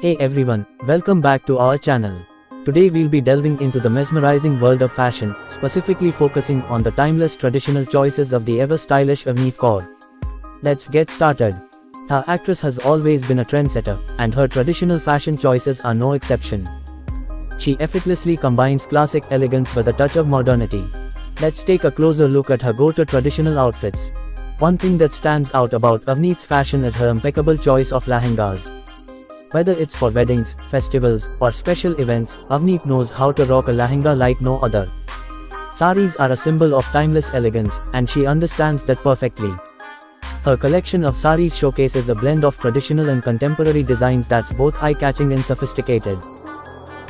Hey everyone, welcome back to our channel. Today we'll be delving into the mesmerizing world of fashion, specifically focusing on the timeless traditional choices of the ever-stylish Avneet Kaur. Let's get started. Our actress has always been a trendsetter, and her traditional fashion choices are no exception. She effortlessly combines classic elegance with a touch of modernity. Let's take a closer look at her go-to traditional outfits. One thing that stands out about Avneet's fashion is her impeccable choice of lehengas. Whether it's for weddings, festivals, or special events, Avneet knows how to rock a lehenga like no other. Saris are a symbol of timeless elegance, and she understands that perfectly. Her collection of saris showcases a blend of traditional and contemporary designs that's both eye-catching and sophisticated.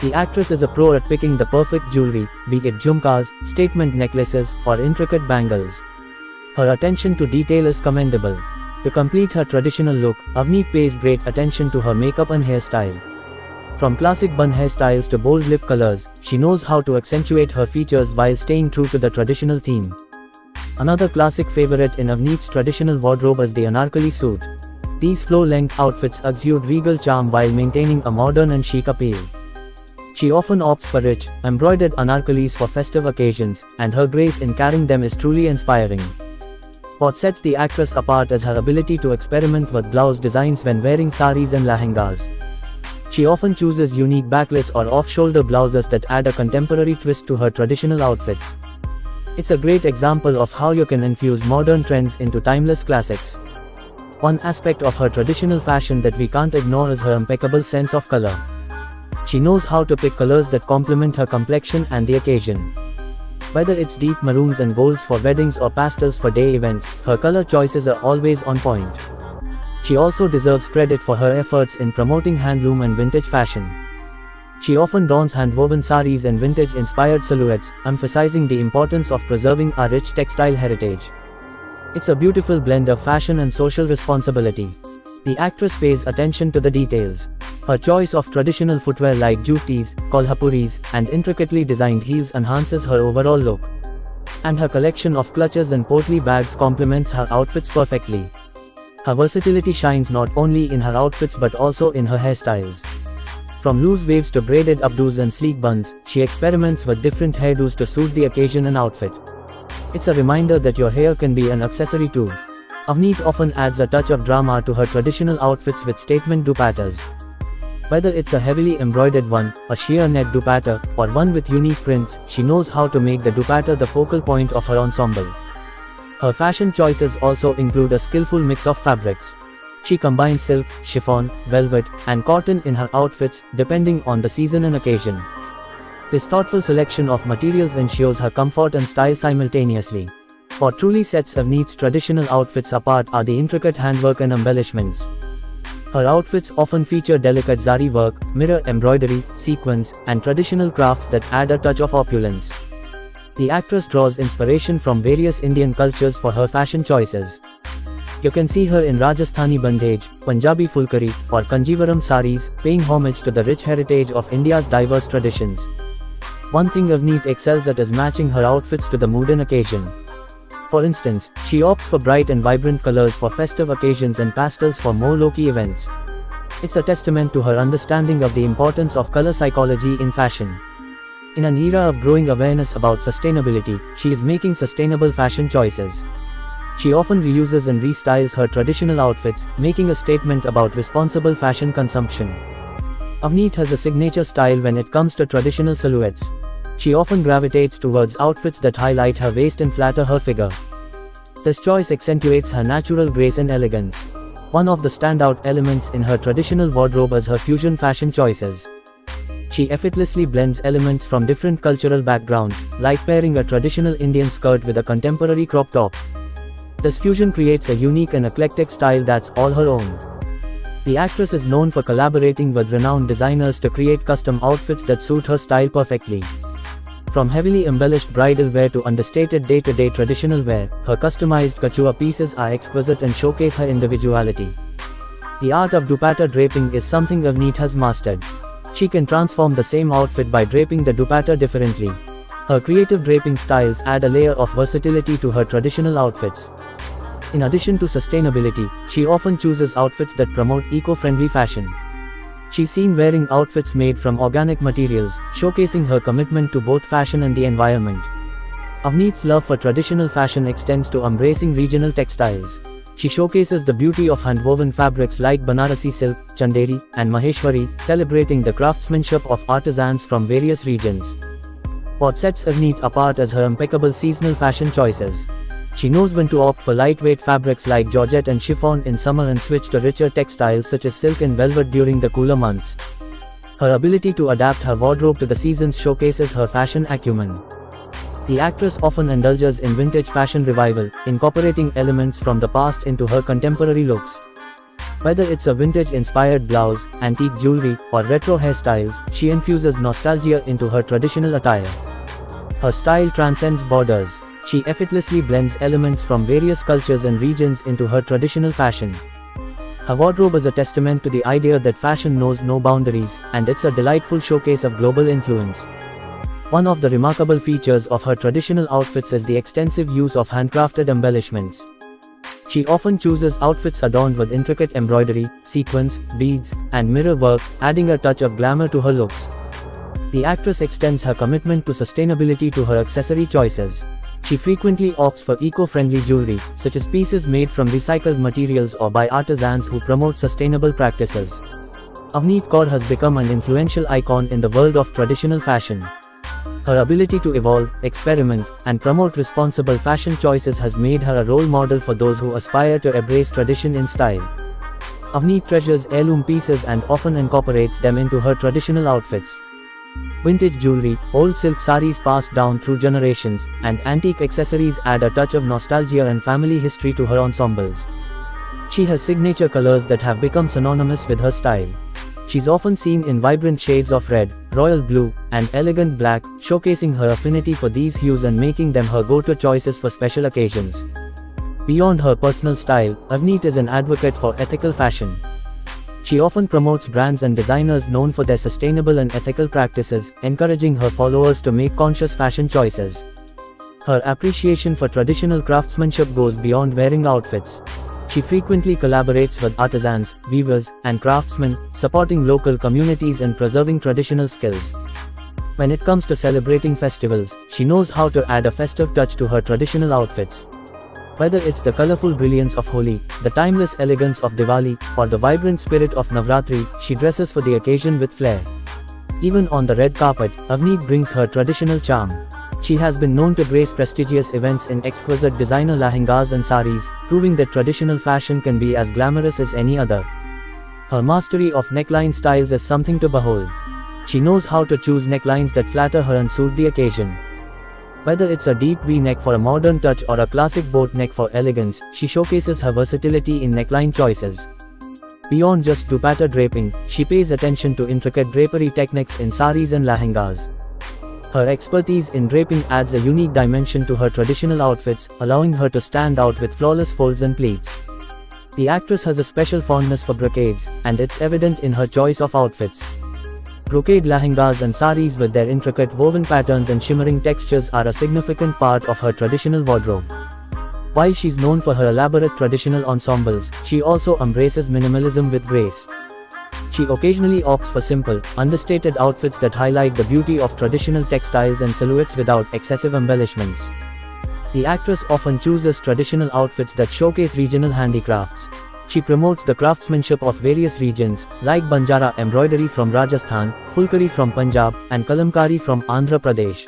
The actress is a pro at picking the perfect jewelry, be it jhumkas, statement necklaces, or intricate bangles. Her attention to detail is commendable. To complete her traditional look, Avneet pays great attention to her makeup and hairstyle. From classic bun hairstyles to bold lip colors, she knows how to accentuate her features while staying true to the traditional theme. Another classic favorite in Avneet's traditional wardrobe is the anarkali suit. These floor-length outfits exude regal charm while maintaining a modern and chic appeal. She often opts for rich, embroidered anarkalis for festive occasions, and her grace in carrying them is truly inspiring. What sets the actress apart is her ability to experiment with blouse designs when wearing saris and lehengas. She often chooses unique backless or off-shoulder blouses that add a contemporary twist to her traditional outfits. It's a great example of how you can infuse modern trends into timeless classics. One aspect of her traditional fashion that we can't ignore is her impeccable sense of color. She knows how to pick colors that complement her complexion and the occasion. Whether it's deep maroons and golds for weddings or pastels for day events, her color choices are always on point. She also deserves credit for her efforts in promoting handloom and vintage fashion. She often dons hand-woven saris and vintage-inspired silhouettes, emphasizing the importance of preserving our rich textile heritage. It's a beautiful blend of fashion and social responsibility. The actress pays attention to the details. Her choice of traditional footwear like jutis, kolhapuris, and intricately designed heels enhances her overall look. And her collection of clutches and portly bags complements her outfits perfectly. Her versatility shines not only in her outfits but also in her hairstyles. From loose waves to braided updos and sleek buns, she experiments with different hairdos to suit the occasion and outfit. It's a reminder that your hair can be an accessory too. Avneet often adds a touch of drama to her traditional outfits with statement dupattas. Whether it's a heavily embroidered one, a sheer net dupatta, or one with unique prints, she knows how to make the dupatta the focal point of her ensemble. Her fashion choices also include a skillful mix of fabrics. She combines silk, chiffon, velvet, and cotton in her outfits, depending on the season and occasion. This thoughtful selection of materials ensures her comfort and style simultaneously. What truly sets Avneet's traditional outfits apart are the intricate handwork and embellishments. Her outfits often feature delicate zari work, mirror embroidery, sequins, and traditional crafts that add a touch of opulence. The actress draws inspiration from various Indian cultures for her fashion choices. You can see her in Rajasthani bandhaj, Punjabi fulkari, or Kanjivaram saris, paying homage to the rich heritage of India's diverse traditions. One thing Avneet excels at is matching her outfits to the mood and occasion. For instance, she opts for bright and vibrant colors for festive occasions and pastels for more low-key events. It's a testament to her understanding of the importance of color psychology in fashion. In an era of growing awareness about sustainability, she is making sustainable fashion choices. She often reuses and restyles her traditional outfits, making a statement about responsible fashion consumption. Avneet has a signature style when it comes to traditional silhouettes. She often gravitates towards outfits that highlight her waist and flatter her figure. This choice accentuates her natural grace and elegance. One of the standout elements in her traditional wardrobe is her fusion fashion choices. She effortlessly blends elements from different cultural backgrounds, like pairing a traditional Indian skirt with a contemporary crop top. This fusion creates a unique and eclectic style that's all her own. The actress is known for collaborating with renowned designers to create custom outfits that suit her style perfectly. From heavily embellished bridal wear to understated day-to-day traditional wear, her customized couture pieces are exquisite and showcase her individuality. The art of dupatta draping is something Avneet has mastered. She can transform the same outfit by draping the dupatta differently. Her creative draping styles add a layer of versatility to her traditional outfits. In addition to sustainability, she often chooses outfits that promote eco-friendly fashion. She's seen wearing outfits made from organic materials, showcasing her commitment to both fashion and the environment. Avneet's love for traditional fashion extends to embracing regional textiles. She showcases the beauty of handwoven fabrics like Banarasi silk, Chanderi, and Maheshwari, celebrating the craftsmanship of artisans from various regions. What sets Avneet apart is her impeccable seasonal fashion choices. She knows when to opt for lightweight fabrics like georgette and chiffon in summer and switch to richer textiles such as silk and velvet during the cooler months. Her ability to adapt her wardrobe to the seasons showcases her fashion acumen. The actress often indulges in vintage fashion revival, incorporating elements from the past into her contemporary looks. Whether it's a vintage-inspired blouse, antique jewelry, or retro hairstyles, she infuses nostalgia into her traditional attire. Her style transcends borders. She effortlessly blends elements from various cultures and regions into her traditional fashion. Her wardrobe is a testament to the idea that fashion knows no boundaries, and it's a delightful showcase of global influence. One of the remarkable features of her traditional outfits is the extensive use of handcrafted embellishments. She often chooses outfits adorned with intricate embroidery, sequins, beads, and mirror work, adding a touch of glamour to her looks. The actress extends her commitment to sustainability to her accessory choices. She frequently opts for eco-friendly jewelry, such as pieces made from recycled materials or by artisans who promote sustainable practices. Avneet Kaur has become an influential icon in the world of traditional fashion. Her ability to evolve, experiment, and promote responsible fashion choices has made her a role model for those who aspire to embrace tradition in style. Avneet treasures heirloom pieces and often incorporates them into her traditional outfits. Vintage jewelry, old silk saris passed down through generations, and antique accessories add a touch of nostalgia and family history to her ensembles. She has signature colors that have become synonymous with her style. She's often seen in vibrant shades of red, royal blue, and elegant black, showcasing her affinity for these hues and making them her go-to choices for special occasions. Beyond her personal style, Avneet is an advocate for ethical fashion. She often promotes brands and designers known for their sustainable and ethical practices, encouraging her followers to make conscious fashion choices. Her appreciation for traditional craftsmanship goes beyond wearing outfits. She frequently collaborates with artisans, weavers, and craftsmen, supporting local communities and preserving traditional skills. When it comes to celebrating festivals, she knows how to add a festive touch to her traditional outfits. Whether it's the colorful brilliance of Holi, the timeless elegance of Diwali, or the vibrant spirit of Navratri, she dresses for the occasion with flair. Even on the red carpet, Avneet brings her traditional charm. She has been known to grace prestigious events in exquisite designer lehengas and saris, proving that traditional fashion can be as glamorous as any other. Her mastery of neckline styles is something to behold. She knows how to choose necklines that flatter her and suit the occasion. Whether it's a deep V-neck for a modern touch or a classic boat neck for elegance, she showcases her versatility in neckline choices. Beyond just dupatta draping, she pays attention to intricate drapery techniques in saris and lehengas. Her expertise in draping adds a unique dimension to her traditional outfits, allowing her to stand out with flawless folds and pleats. The actress has a special fondness for brocades, and it's evident in her choice of outfits. Brocade lehengas and saris with their intricate woven patterns and shimmering textures are a significant part of her traditional wardrobe. While she's known for her elaborate traditional ensembles, she also embraces minimalism with grace. She occasionally opts for simple, understated outfits that highlight the beauty of traditional textiles and silhouettes without excessive embellishments. The actress often chooses traditional outfits that showcase regional handicrafts. She promotes the craftsmanship of various regions, like Banjara embroidery from Rajasthan, Fulkari from Punjab, and Kalamkari from Andhra Pradesh.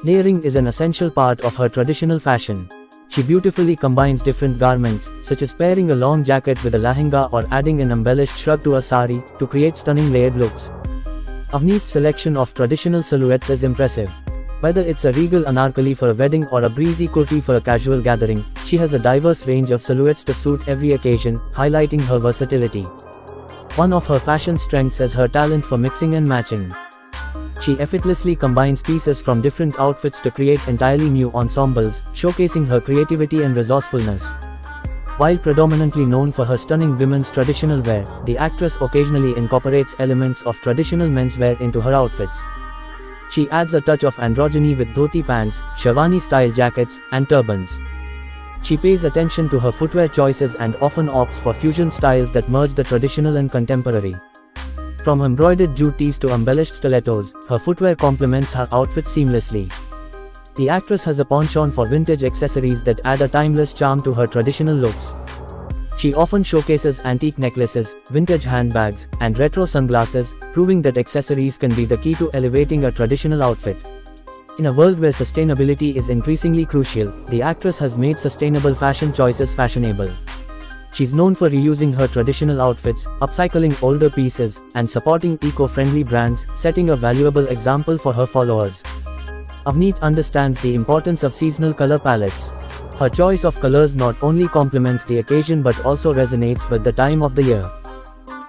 Layering is an essential part of her traditional fashion. She beautifully combines different garments, such as pairing a long jacket with a lehenga or adding an embellished shrug to a sari, to create stunning layered looks. Avneet's selection of traditional silhouettes is impressive. Whether it's a regal anarkali for a wedding or a breezy kurti for a casual gathering, she has a diverse range of silhouettes to suit every occasion, highlighting her versatility. One of her fashion strengths is her talent for mixing and matching. She effortlessly combines pieces from different outfits to create entirely new ensembles, showcasing her creativity and resourcefulness. While predominantly known for her stunning women's traditional wear, the actress occasionally incorporates elements of traditional menswear into her outfits. She adds a touch of androgyny with dhoti pants, sherwani-style jackets, and turbans. She pays attention to her footwear choices and often opts for fusion styles that merge the traditional and contemporary. From embroidered jutis to embellished stilettos, her footwear complements her outfit seamlessly. The actress has a penchant for vintage accessories that add a timeless charm to her traditional looks. She often showcases antique necklaces, vintage handbags, and retro sunglasses, proving that accessories can be the key to elevating a traditional outfit. In a world where sustainability is increasingly crucial, the actress has made sustainable fashion choices fashionable. She's known for reusing her traditional outfits, upcycling older pieces, and supporting eco-friendly brands, setting a valuable example for her followers. Avneet understands the importance of seasonal color palettes. Her choice of colors not only complements the occasion but also resonates with the time of the year.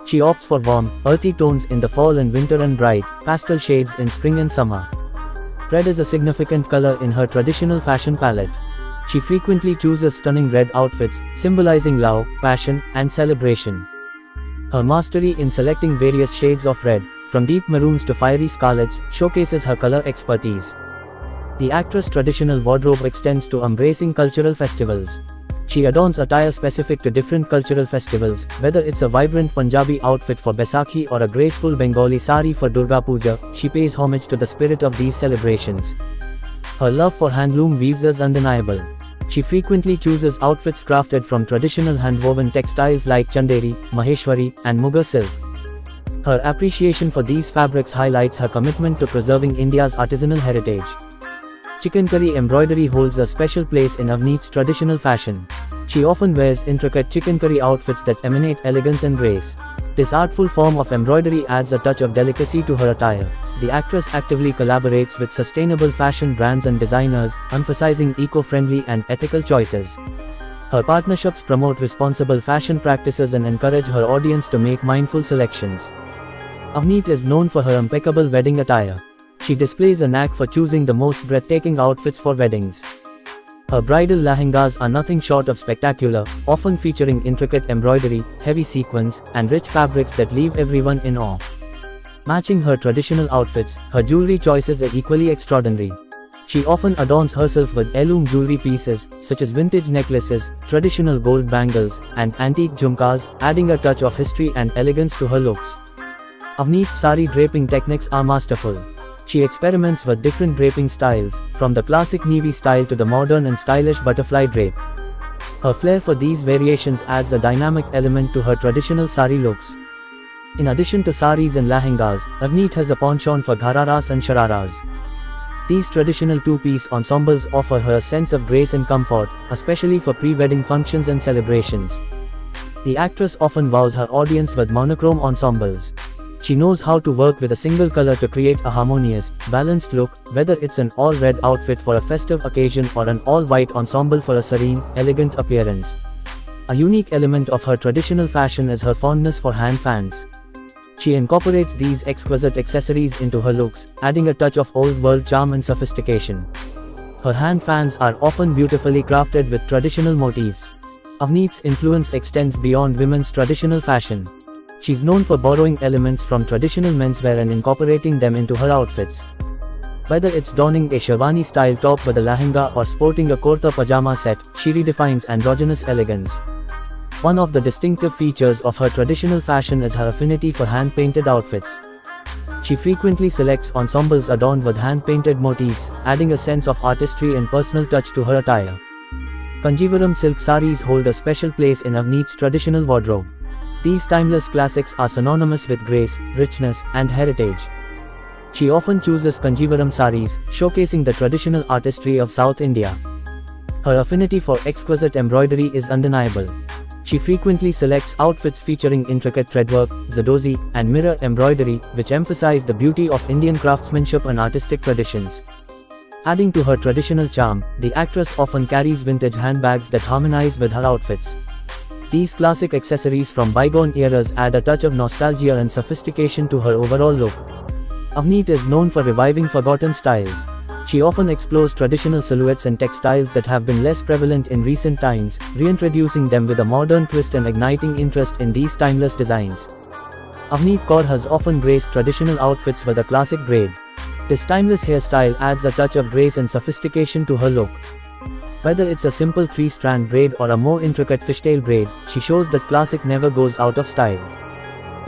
She opts for warm, earthy tones in the fall and winter and bright, pastel shades in spring and summer. Red is a significant color in her traditional fashion palette. She frequently chooses stunning red outfits, symbolizing love, passion, and celebration. Her mastery in selecting various shades of red, from deep maroons to fiery scarlets, showcases her color expertise. The actress' traditional wardrobe extends to embracing cultural festivals. She adorns attire specific to different cultural festivals, whether it's a vibrant Punjabi outfit for Baisakhi or a graceful Bengali sari for Durga Puja. She pays homage to the spirit of these celebrations. Her love for handloom weaves is undeniable. She frequently chooses outfits crafted from traditional handwoven textiles like Chanderi, Maheshwari, and Muga silk. Her appreciation for these fabrics highlights her commitment to preserving India's artisanal heritage. Chikankari embroidery holds a special place in Avneet's traditional fashion. She often wears intricate chikankari outfits that emanate elegance and grace. This artful form of embroidery adds a touch of delicacy to her attire. The actress actively collaborates with sustainable fashion brands and designers, emphasizing eco-friendly and ethical choices. Her partnerships promote responsible fashion practices and encourage her audience to make mindful selections. Avneet is known for her impeccable wedding attire. She displays a knack for choosing the most breathtaking outfits for weddings. Her bridal lehengas are nothing short of spectacular, often featuring intricate embroidery, heavy sequins, and rich fabrics that leave everyone in awe. Matching her traditional outfits, her jewelry choices are equally extraordinary. She often adorns herself with heirloom jewelry pieces, such as vintage necklaces, traditional gold bangles, and antique jhumkas, adding a touch of history and elegance to her looks. Avneet's sari draping techniques are masterful. She experiments with different draping styles, from the classic navy style to the modern and stylish butterfly drape. Her flair for these variations adds a dynamic element to her traditional sari looks. In addition to saris and lehengas, Avneet has a penchant for ghararas and shararas. These traditional two-piece ensembles offer her a sense of grace and comfort, especially for pre-wedding functions and celebrations. The actress often wows her audience with monochrome ensembles. She knows how to work with a single color to create a harmonious, balanced look, whether it's an all-red outfit for a festive occasion or an all-white ensemble for a serene, elegant appearance. A unique element of her traditional fashion is her fondness for hand fans. She incorporates these exquisite accessories into her looks, adding a touch of old-world charm and sophistication. Her hand fans are often beautifully crafted with traditional motifs. Avneet's influence extends beyond women's traditional fashion. She's known for borrowing elements from traditional menswear and incorporating them into her outfits. Whether it's donning a sherwani-style top with a lehenga or sporting a kurta pajama set, she redefines androgynous elegance. One of the distinctive features of her traditional fashion is her affinity for hand-painted outfits. She frequently selects ensembles adorned with hand-painted motifs, adding a sense of artistry and personal touch to her attire. Kanjivaram silk saris hold a special place in Avneet's traditional wardrobe. These timeless classics are synonymous with grace, richness, and heritage. She often chooses Kanjivaram saris, showcasing the traditional artistry of South India. Her affinity for exquisite embroidery is undeniable. She frequently selects outfits featuring intricate threadwork, zardozi, and mirror embroidery, which emphasize the beauty of Indian craftsmanship and artistic traditions. Adding to her traditional charm, the actress often carries vintage handbags that harmonize with her outfits. These classic accessories from bygone eras add a touch of nostalgia and sophistication to her overall look. Avneet is known for reviving forgotten styles. She often explores traditional silhouettes and textiles that have been less prevalent in recent times, reintroducing them with a modern twist and igniting interest in these timeless designs. Avneet Kaur has often graced traditional outfits with a classic braid. This timeless hairstyle adds a touch of grace and sophistication to her look. Whether it's a simple 3-strand braid or a more intricate fishtail braid, she shows that classic never goes out of style.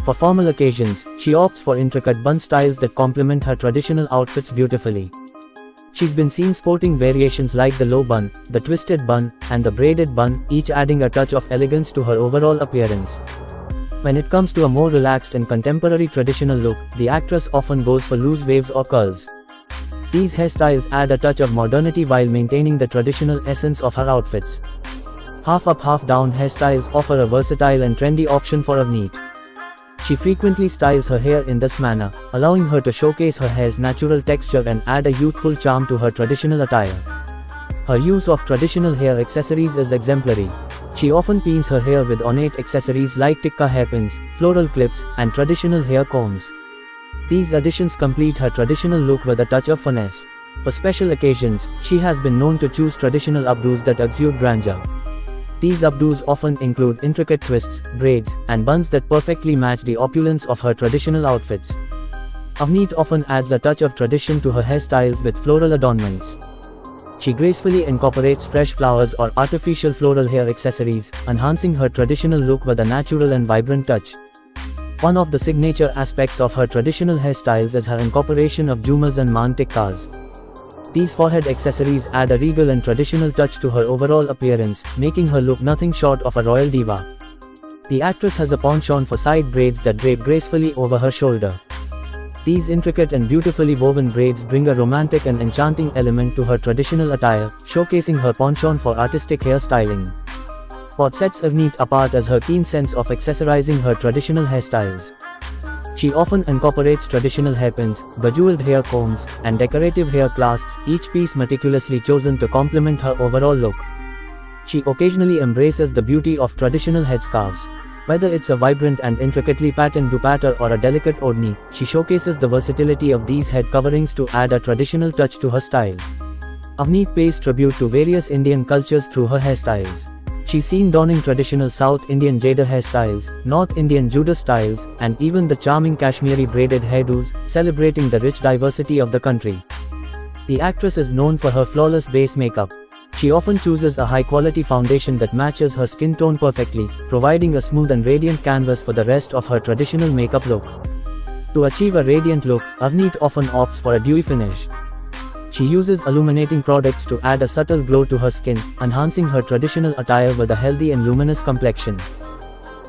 For formal occasions, she opts for intricate bun styles that complement her traditional outfits beautifully. She's been seen sporting variations like the low bun, the twisted bun, and the braided bun, each adding a touch of elegance to her overall appearance. When it comes to a more relaxed and contemporary traditional look, the actress often goes for loose waves or curls. These hairstyles add a touch of modernity while maintaining the traditional essence of her outfits. Half up, half down hairstyles offer a versatile and trendy option for Avneet. She frequently styles her hair in this manner, allowing her to showcase her hair's natural texture and add a youthful charm to her traditional attire. Her use of traditional hair accessories is exemplary. She often pins her hair with ornate accessories like tikka hairpins, floral clips, and traditional hair combs. These additions complete her traditional look with a touch of finesse. For special occasions, she has been known to choose traditional updos that exude grandeur. These updos often include intricate twists, braids, and buns that perfectly match the opulence of her traditional outfits. Avneet often adds a touch of tradition to her hairstyles with floral adornments. She gracefully incorporates fresh flowers or artificial floral hair accessories, enhancing her traditional look with a natural and vibrant touch. One of the signature aspects of her traditional hairstyles is her incorporation of jhumars and maan tikkas. These forehead accessories add a regal and traditional touch to her overall appearance, making her look nothing short of a royal diva. The actress has a penchant for side braids that drape gracefully over her shoulder. These intricate and beautifully woven braids bring a romantic and enchanting element to her traditional attire, showcasing her penchant for artistic hair styling. What sets Avneet apart is her keen sense of accessorizing her traditional hairstyles. She often incorporates traditional hairpins, bejeweled hair combs, and decorative hair clasps, each piece meticulously chosen to complement her overall look. She occasionally embraces the beauty of traditional headscarves. Whether it's a vibrant and intricately patterned dupatta or a delicate odhni, she showcases the versatility of these head coverings to add a traditional touch to her style. Avneet pays tribute to various Indian cultures through her hairstyles. She's seen donning traditional South Indian Jada hairstyles, North Indian Judah styles, and even the charming Kashmiri braided hairdos, celebrating the rich diversity of the country. The actress is known for her flawless base makeup. She often chooses a high-quality foundation that matches her skin tone perfectly, providing a smooth and radiant canvas for the rest of her traditional makeup look. To achieve a radiant look, Avneet often opts for a dewy finish. She uses illuminating products to add a subtle glow to her skin, enhancing her traditional attire with a healthy and luminous complexion.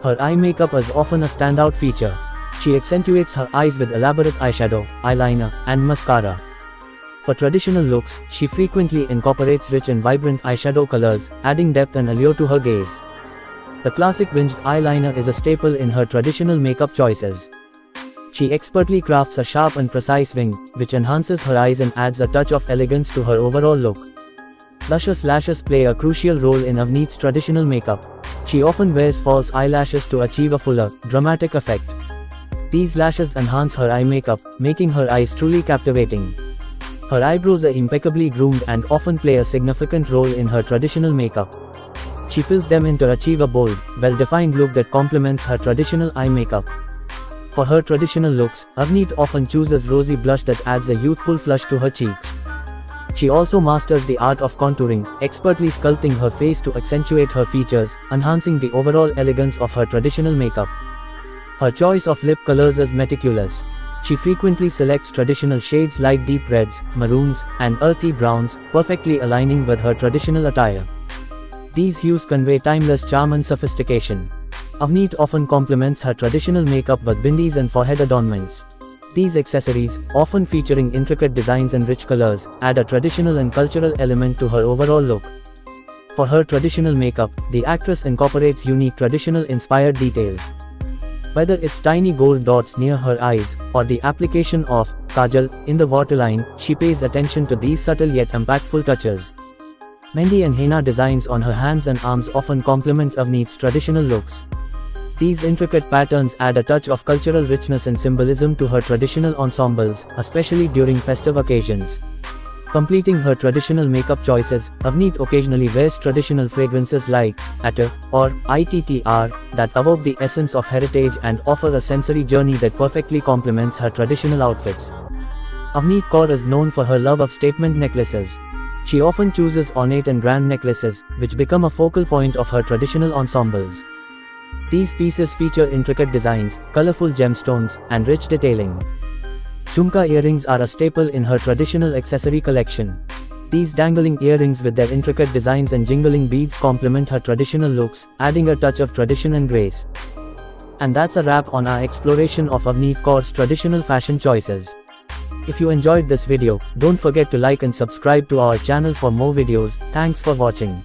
Her eye makeup is often a standout feature. She accentuates her eyes with elaborate eyeshadow, eyeliner, and mascara. For traditional looks, she frequently incorporates rich and vibrant eyeshadow colors, adding depth and allure to her gaze. The classic winged eyeliner is a staple in her traditional makeup choices. She expertly crafts a sharp and precise wing, which enhances her eyes and adds a touch of elegance to her overall look. Luscious lashes play a crucial role in Avneet's traditional makeup. She often wears false eyelashes to achieve a fuller, dramatic effect. These lashes enhance her eye makeup, making her eyes truly captivating. Her eyebrows are impeccably groomed and often play a significant role in her traditional makeup. She fills them in to achieve a bold, well-defined look that complements her traditional eye makeup. For her traditional looks, Avneet often chooses rosy blush that adds a youthful flush to her cheeks. She also masters the art of contouring, expertly sculpting her face to accentuate her features, enhancing the overall elegance of her traditional makeup. Her choice of lip colors is meticulous. She frequently selects traditional shades like deep reds, maroons, and earthy browns, perfectly aligning with her traditional attire. These hues convey timeless charm and sophistication. Avneet often complements her traditional makeup with bindis and forehead adornments. These accessories, often featuring intricate designs and rich colors, add a traditional and cultural element to her overall look. For her traditional makeup, the actress incorporates unique traditional-inspired details. Whether it's tiny gold dots near her eyes, or the application of kajal in the waterline, she pays attention to these subtle yet impactful touches. Mehndi and henna designs on her hands and arms often complement Avneet's traditional looks. These intricate patterns add a touch of cultural richness and symbolism to her traditional ensembles, especially during festive occasions. Completing her traditional makeup choices, Avneet occasionally wears traditional fragrances like Attar or ITTR that evoke the essence of heritage and offer a sensory journey that perfectly complements her traditional outfits. Avneet Kaur is known for her love of statement necklaces. She often chooses ornate and grand necklaces, which become a focal point of her traditional ensembles. These pieces feature intricate designs, colorful gemstones, and rich detailing. Jhumka earrings are a staple in her traditional accessory collection. These dangling earrings with their intricate designs and jingling beads complement her traditional looks, adding a touch of tradition and grace. And that's a wrap on our exploration of Avneet Kaur's traditional fashion choices. If you enjoyed this video, don't forget to like and subscribe to our channel for more videos. Thanks for watching.